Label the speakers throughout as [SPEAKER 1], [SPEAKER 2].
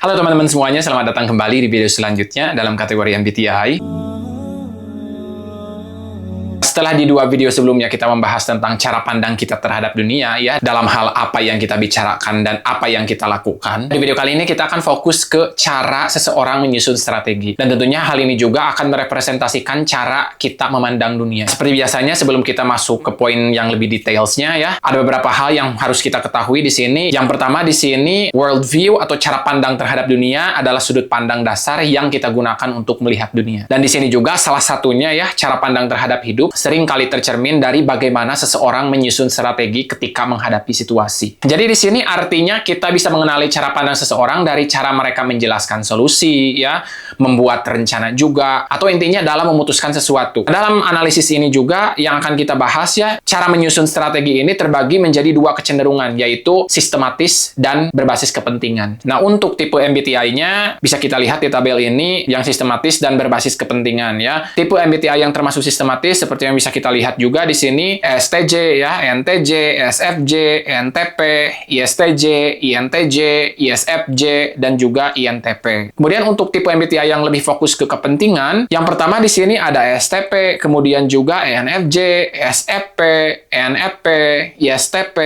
[SPEAKER 1] Halo teman-teman semuanya, selamat datang kembali di video selanjutnya dalam kategori MBTI. Setelah di dua video sebelumnya kita membahas tentang cara pandang kita terhadap dunia ya, dalam hal apa yang kita bicarakan dan apa yang kita lakukan. Di video kali ini kita akan fokus ke cara seseorang menyusun strategi. Dan tentunya hal ini juga akan merepresentasikan cara kita memandang dunia. Seperti biasanya sebelum kita masuk ke poin yang lebih detailsnya ya, ada beberapa hal yang harus kita ketahui di sini. Yang pertama di sini, worldview atau cara pandang terhadap dunia adalah sudut pandang dasar yang kita gunakan untuk melihat dunia. Dan di sini juga salah satunya ya, cara pandang terhadap hidup sering kali tercermin dari bagaimana seseorang menyusun strategi ketika menghadapi situasi. Jadi di sini artinya kita bisa mengenali cara pandang seseorang dari cara mereka menjelaskan solusi, ya, membuat rencana juga, atau intinya dalam memutuskan sesuatu. Dalam analisis ini juga yang akan kita bahas ya, cara menyusun strategi ini terbagi menjadi dua kecenderungan, yaitu sistematis dan berbasis kepentingan. Nah, untuk tipe MBTI-nya bisa kita lihat di tabel ini yang sistematis dan berbasis kepentingan ya. Tipe MBTI yang termasuk sistematis seperti yang bisa kita lihat juga di sini STJ ya, NTJ, SFJ, NTP, ISTJ, INTJ, ISFJ, dan juga INTP. Kemudian untuk tipe MBTI yang lebih fokus ke kepentingan, yang pertama di sini ada STP, kemudian juga ENFJ, SFP, ENFP, ISTP,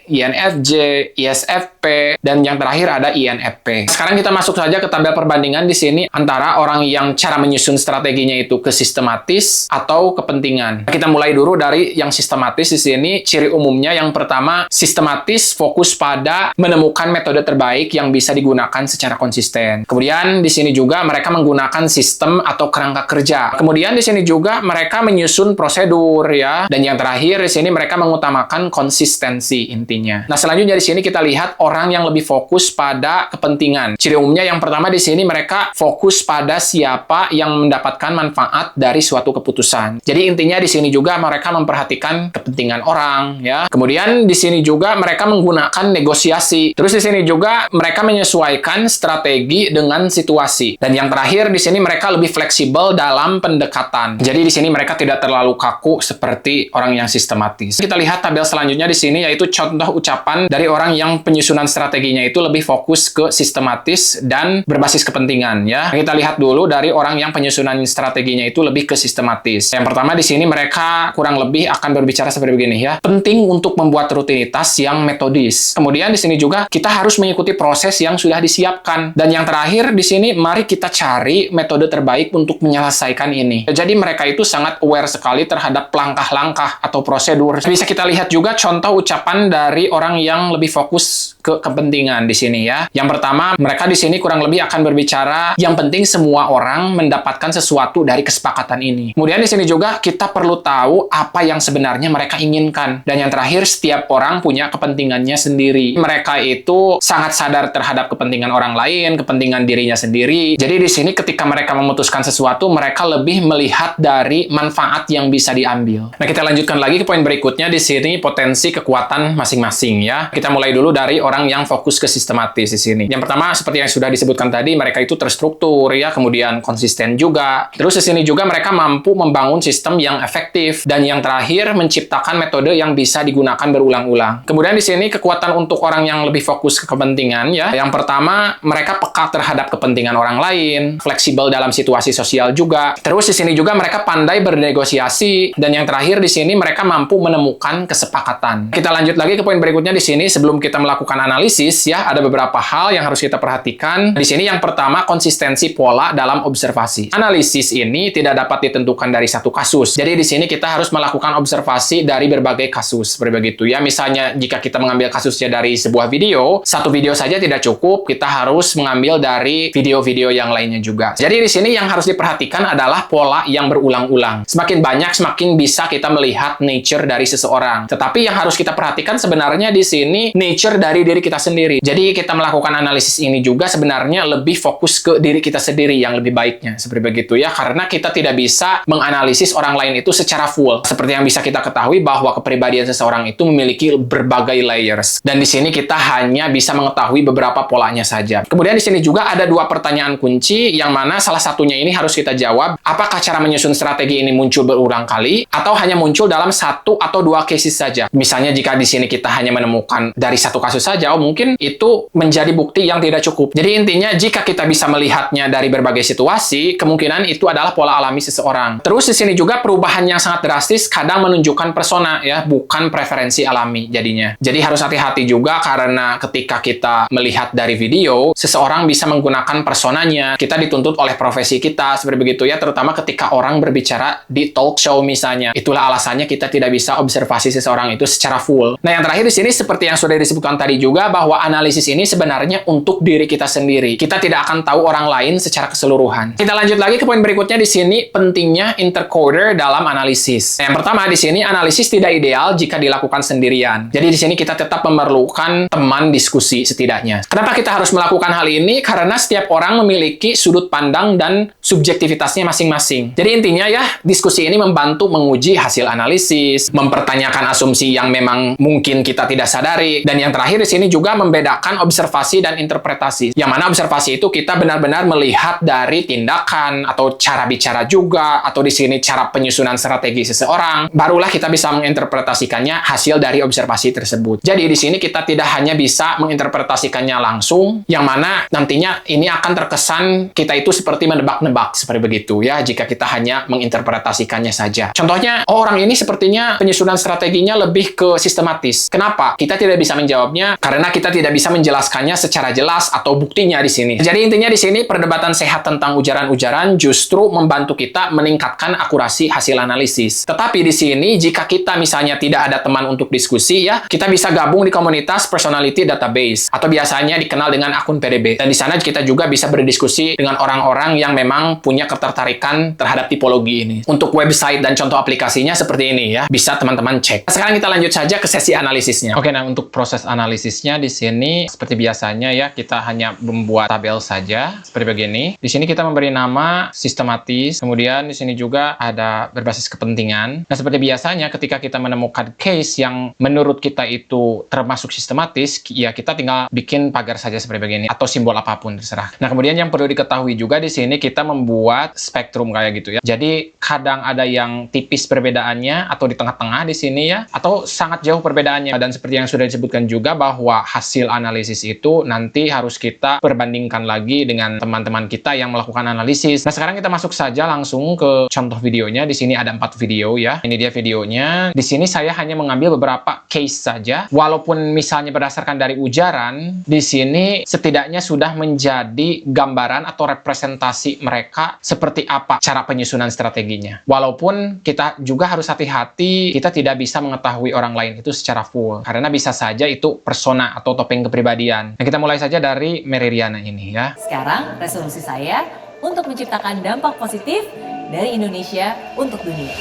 [SPEAKER 1] INFJ, ISFP, dan yang terakhir ada INFP. Sekarang kita masuk saja ke tabel perbandingan di sini antara orang yang cara menyusun strateginya itu ke sistematis atau kepentingan. Kita mulai dulu dari yang sistematis di sini. Ciri umumnya yang pertama, sistematis fokus pada menemukan metode terbaik yang bisa digunakan secara konsisten. Kemudian di sini juga mereka menggunakan sistem atau kerangka kerja. Kemudian di sini juga mereka menyusun prosedur ya. Dan yang terakhir di sini mereka mengutamakan konsistensi intinya. Nah, selanjutnya di sini kita lihat orang yang lebih fokus pada kepentingan. Ciri umumnya yang pertama di sini mereka fokus pada siapa yang mendapatkan manfaat dari suatu keputusan. Jadi intinya di sini juga mereka memperhatikan kepentingan orang ya. Kemudian di sini juga mereka menggunakan negosiasi. Terus di sini juga mereka menyesuaikan strategi dengan situasi. Dan yang terakhir di sini mereka lebih fleksibel dalam pendekatan. Jadi di sini mereka tidak terlalu kaku seperti orang yang sistematis. Kita lihat tabel selanjutnya di sini yaitu contoh ucapan dari orang yang penyusunan strateginya itu lebih fokus ke sistematis dan berbasis kepentingan ya. Kita lihat dulu dari orang yang penyusunan strateginya itu lebih ke sistematis. Yang pertama di sini mereka kurang lebih akan berbicara seperti begini ya. Penting untuk membuat rutinitas yang metodis. Kemudian di sini juga kita harus mengikuti proses yang sudah disiapkan. Dan yang terakhir di sini mari kita cari metode terbaik untuk menyelesaikan ini. Jadi mereka itu sangat aware sekali terhadap langkah-langkah atau prosedur. Bisa kita lihat juga contoh ucapan dari orang yang lebih fokus ke kepentingan di sini ya. Yang pertama, mereka di sini kurang lebih akan berbicara yang penting semua orang mendapatkan sesuatu dari kesepakatan ini. Kemudian di sini juga kita perlu tahu apa yang sebenarnya mereka inginkan. Dan yang terakhir, setiap orang punya kepentingannya sendiri. Mereka itu sangat sadar terhadap kepentingan orang lain, kepentingan dirinya sendiri. Jadi di sini ketika mereka memutuskan sesuatu, mereka lebih melihat dari manfaat yang bisa diambil. Nah, kita lanjutkan lagi ke poin berikutnya di sini potensi kekuatan masing-masing ya. Kita mulai dulu dari orang yang fokus ke sistematis di sini. Yang pertama, seperti yang sudah disebutkan tadi, mereka itu terstruktur ya, kemudian konsisten juga. Terus di sini juga mereka mampu membangun sistem yang efektif, dan yang terakhir menciptakan metode yang bisa digunakan berulang-ulang. Kemudian di sini kekuatan untuk orang yang lebih fokus ke kepentingan ya. Yang pertama, mereka peka terhadap kepentingan orang lain, fleksibel dalam situasi sosial juga. Terus di sini juga mereka pandai bernegosiasi, dan yang terakhir di sini mereka mampu menemukan kesepakatan. Kita lanjut lagi ke poin berikutnya di sini sebelum kita melakukan analisis ya, ada beberapa hal yang harus kita perhatikan. Di sini yang pertama, konsistensi pola dalam observasi. Analisis ini tidak dapat ditentukan dari satu kasus. Jadi di sini kita harus melakukan observasi dari berbagai kasus seperti begitu ya. Misalnya jika kita mengambil kasusnya dari sebuah video, satu video saja tidak cukup, kita harus mengambil dari video-video yang lainnya juga. Jadi di sini yang harus diperhatikan adalah pola yang berulang-ulang. Semakin banyak, semakin bisa kita melihat nature dari seseorang. Tetapi yang harus kita perhatikan sebenarnya di sini nature dari diri kita sendiri. Jadi kita melakukan analisis ini juga sebenarnya lebih fokus ke diri kita sendiri yang lebih baiknya seperti begitu ya, karena kita tidak bisa menganalisis orang lain itu secara full. Seperti yang bisa kita ketahui bahwa kepribadian seseorang itu memiliki berbagai layers. Dan di sini kita hanya bisa mengetahui beberapa polanya saja. Kemudian di sini juga ada dua pertanyaan kunci strategi yang mana salah satunya ini harus kita jawab, apakah cara menyusun strategi ini muncul berulang kali atau hanya muncul dalam satu atau dua cases saja. Misalnya jika di sini kita hanya menemukan dari satu kasus saja, mungkin itu menjadi bukti yang tidak cukup. Jadi intinya jika kita bisa melihatnya dari berbagai situasi, kemungkinan itu adalah pola alami seseorang. Terus di sini juga perubahan yang sangat drastis kadang menunjukkan persona ya, bukan preferensi alami jadinya. Jadi harus hati-hati juga karena ketika kita melihat dari video, seseorang bisa menggunakan personanya. Kita dituntut oleh profesi kita seperti begitu ya, terutama ketika orang berbicara di talk show misalnya. Itulah alasannya kita tidak bisa observasi seseorang itu secara full. Nah, yang terakhir di sini seperti yang sudah disebutkan tadi juga bahwa analisis ini sebenarnya untuk diri kita sendiri. Kita tidak akan tahu orang lain secara keseluruhan. Kita lanjut lagi ke poin berikutnya di sini, pentingnya intercoder dalam analisis. Yang pertama di sini, analisis tidak ideal jika dilakukan sendirian. Jadi di sini kita tetap memerlukan teman diskusi setidaknya. Kenapa kita harus melakukan hal ini? Karena setiap orang memiliki sudut pandang dan subjektivitasnya masing-masing. Jadi intinya ya, diskusi ini membantu menguji hasil analisis, mempertanyakan asumsi yang memang mungkin kita tidak sadari, dan yang terakhir di sini juga membedakan observasi dan interpretasi. Yang mana observasi itu kita benar-benar melihat dari tindakan atau cara bicara juga, atau di sini cara penyusunan strategi seseorang, barulah kita bisa menginterpretasikannya hasil dari observasi tersebut. Jadi di sini kita tidak hanya bisa menginterpretasikannya langsung, yang mana nantinya ini akan terkesan kita itu seperti menebak-nebak seperti begitu ya, jika kita hanya menginterpretasikannya saja. Contohnya, orang ini sepertinya penyusunan strateginya lebih ke sistematis. Kenapa? Kita tidak bisa menjawabnya karena kita tidak bisa menjelaskannya secara jelas atau buktinya di sini. Jadi intinya di sini perdebatan sehat tentang ujaran-ujaran justru membantu kita meningkatkan akurasi hasil analisis. Tetapi di sini jika kita misalnya tidak ada teman untuk diskusi ya, kita bisa gabung di komunitas personality database atau biasanya dikenal dengan akun PDB. Dan di sana kita juga bisa berdiskusi dengan orang-orang yang memang punya ketertarikan terhadap tipologi ini. Untuk website dan contoh aplikasinya seperti ini ya, bisa teman-teman cek. Sekarang kita lanjut saja ke sesi analisisnya. Oke, nah untuk proses analisisnya di sini seperti biasanya ya, kita hanya membuat tabel saja seperti begini. Di sini kita memberi nama sistematis, kemudian di sini juga ada berbasis kepentingan. Nah, seperti biasanya ketika kita menemukan case yang menurut kita itu termasuk sistematis, ya kita tinggal bikin pagar saja seperti begini atau simbol apapun terserah. Nah, kemudian yang perlu diketahui juga di sini kita membuat spektrum kayak gitu ya. Jadi kadang ada yang tipis perbedaannya atau di tengah-tengah di sini ya, atau sangat jauh perbedaannya. Dan seperti yang sudah disebutkan juga bahwa hasil analisis itu nanti harus kita perbandingkan lagi dengan teman-teman kita yang melakukan analisis. Nah, sekarang kita masuk saja langsung ke contoh videonya. Di sini ada 4 video ya. Ini dia videonya. Di sini saya hanya mengambil beberapa case saja. Walaupun misalnya berdasarkan dari ujaran, di sini setidaknya sudah menjadi gambaran atau representasi mereka seperti apa cara penyusunan strateginya. Walaupun kita juga harus hati-hati, kita tidak bisa mengetahui orang lain itu secara full. Karena bisa saja itu persona atau topeng kepribadian. Nah, kita mulai saja dari Mary Riana ini ya.
[SPEAKER 2] Sekarang resolusi saya untuk menciptakan dampak positif dari Indonesia untuk dunia.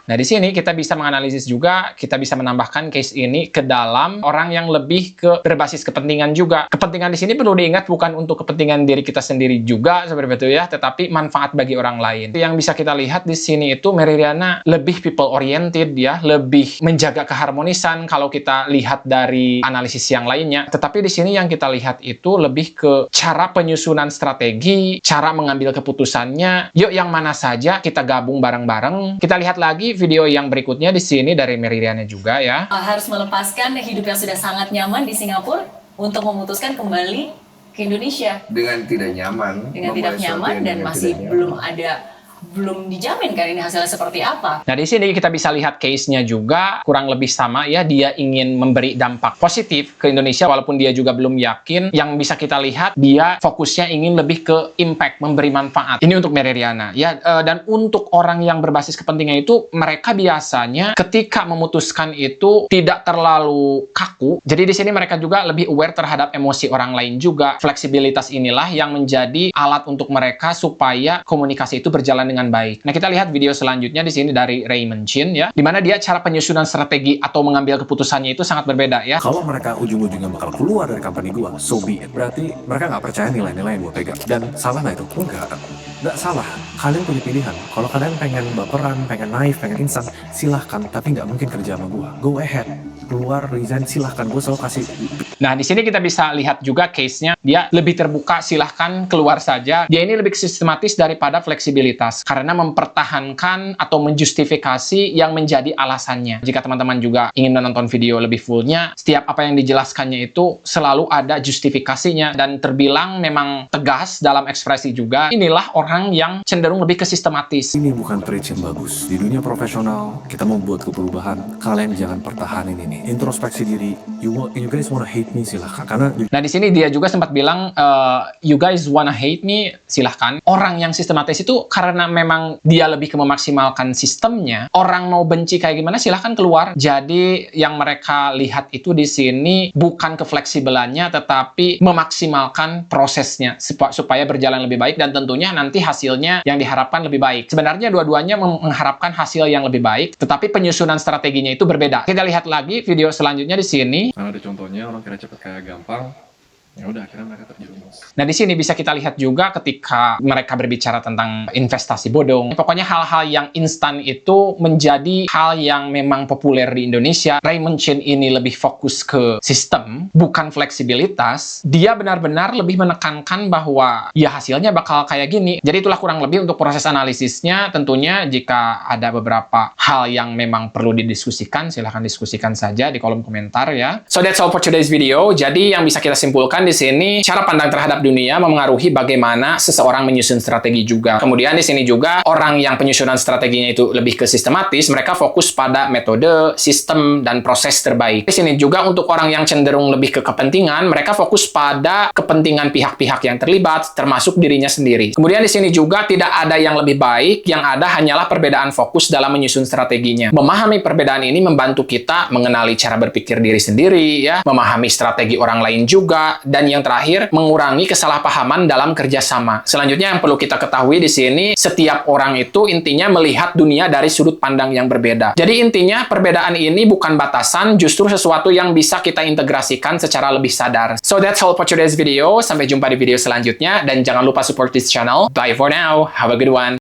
[SPEAKER 1] Nah, di sini kita bisa menganalisis juga, kita bisa menambahkan case ini ke dalam orang yang lebih ke berbasis kepentingan juga. Kepentingan di sini perlu diingat bukan untuk kepentingan diri kita sendiri juga seperti itu ya, tetapi manfaat bagi orang lain. Yang bisa kita lihat di sini itu Mary Riana lebih people oriented ya, lebih menjaga keharmonisan kalau kita lihat dari analisis yang lainnya. Tetapi di sini yang kita lihat itu lebih ke cara penyusunan strategi, cara mengambil keputusannya. Yuk yang mana saja kita gabung bareng-bareng. Kita lihat lagi video yang berikutnya di sini dari Mary Riana juga ya.
[SPEAKER 2] Harus melepaskan hidup yang sudah sangat nyaman di Singapura untuk memutuskan kembali ke Indonesia.
[SPEAKER 3] Dengan tidak nyaman.
[SPEAKER 2] Dengan tidak nyaman dan masih belum dijamin kan ini hasilnya seperti apa.
[SPEAKER 1] Nah, di sini kita bisa lihat case-nya juga kurang lebih sama ya, dia ingin memberi dampak positif ke Indonesia walaupun dia juga belum yakin. Yang bisa kita lihat dia fokusnya ingin lebih ke impact, memberi manfaat. Ini untuk Mary Riana ya, dan untuk orang yang berbasis kepentingan itu mereka biasanya ketika memutuskan itu tidak terlalu kaku. Jadi di sini mereka juga lebih aware terhadap emosi orang lain juga. Fleksibilitas inilah yang menjadi alat untuk mereka supaya komunikasi itu berjalan dengan baik. Nah, kita lihat video selanjutnya di sini dari Raymond Chin ya, di mana dia cara penyusunan strategi atau mengambil keputusannya itu sangat berbeda ya.
[SPEAKER 4] Kalau mereka ujung-ujungnya bakal keluar dari company gua, so be it. Berarti mereka nggak percaya nilai-nilai yang gua pegang. Dan salah nggak itu? Nggak salah. Kalian punya pilihan. Kalau kalian pengen baperan, pengen naif, pengen instan, silahkan. Tapi nggak mungkin kerja sama gua. Go ahead. keluar, resign, silahkan. Gue selalu kasih.
[SPEAKER 1] Nah, di sini kita bisa lihat juga case-nya. Dia lebih terbuka, silahkan keluar saja. Dia ini lebih sistematis daripada fleksibilitas. Karena mempertahankan atau menjustifikasi yang menjadi alasannya. Jika teman-teman juga ingin menonton video lebih fullnya, setiap apa yang dijelaskannya itu selalu ada justifikasinya. Dan terbilang memang tegas dalam ekspresi juga. Inilah orang yang cenderung lebih ke sistematis.
[SPEAKER 4] Ini bukan trade yang bagus. Di dunia profesional, kita mau buat perubahan. Kalian jangan pertahanin ini. Introspeksi diri. You guys wanna hate me, silahkan. Karena
[SPEAKER 1] Nah, di sini dia juga sempat bilang, you guys wanna hate me, silahkan. Orang yang sistematis itu karena memang dia lebih ke memaksimalkan sistemnya. Orang mau benci kayak gimana, silahkan keluar. Jadi, yang mereka lihat itu di sini bukan kefleksibelannya, tetapi memaksimalkan prosesnya supaya berjalan lebih baik dan tentunya nanti hasilnya yang diharapkan lebih baik. Sebenarnya dua-duanya mengharapkan hasil yang lebih baik, tetapi penyusunan strateginya itu berbeda. Kita lihat lagi video selanjutnya di sini.
[SPEAKER 3] Karena ada contohnya orang kira cepet kayak gampang, ya udah akhirnya mereka terjerumus.
[SPEAKER 1] Nah, di sini bisa kita lihat juga ketika mereka berbicara tentang investasi bodong. Pokoknya hal-hal yang instan itu menjadi hal yang memang populer di Indonesia. Raymond Chen ini lebih fokus ke sistem, bukan fleksibilitas. Dia benar-benar lebih menekankan bahwa ya hasilnya bakal kayak gini. Jadi itulah kurang lebih untuk proses analisisnya. Tentunya jika ada beberapa hal yang memang perlu didiskusikan, silahkan diskusikan saja di kolom komentar ya. So that's all for today's video. Jadi yang bisa kita simpulkan di sini, cara pandang terhadap dunia memengaruhi bagaimana seseorang menyusun strategi juga. Kemudian di sini juga orang yang penyusunan strateginya itu lebih ke sistematis, mereka fokus pada metode, sistem, dan proses terbaik. Di sini juga untuk orang yang cenderung lebih ke kepentingan, mereka fokus pada kepentingan pihak-pihak yang terlibat, termasuk dirinya sendiri. Kemudian di sini juga tidak ada yang lebih baik, yang ada hanyalah perbedaan fokus dalam menyusun strateginya. Memahami perbedaan ini membantu kita mengenali cara berpikir diri sendiri, ya, memahami strategi orang lain juga. Dan yang terakhir, mengurangi kesalahpahaman dalam kerjasama. Selanjutnya yang perlu kita ketahui di sini, setiap orang itu intinya melihat dunia dari sudut pandang yang berbeda. Jadi intinya perbedaan ini bukan batasan, justru sesuatu yang bisa kita integrasikan secara lebih sadar. So that's all for today's video. Sampai jumpa di video selanjutnya. Dan jangan lupa support this channel. Bye for now. Have a good one.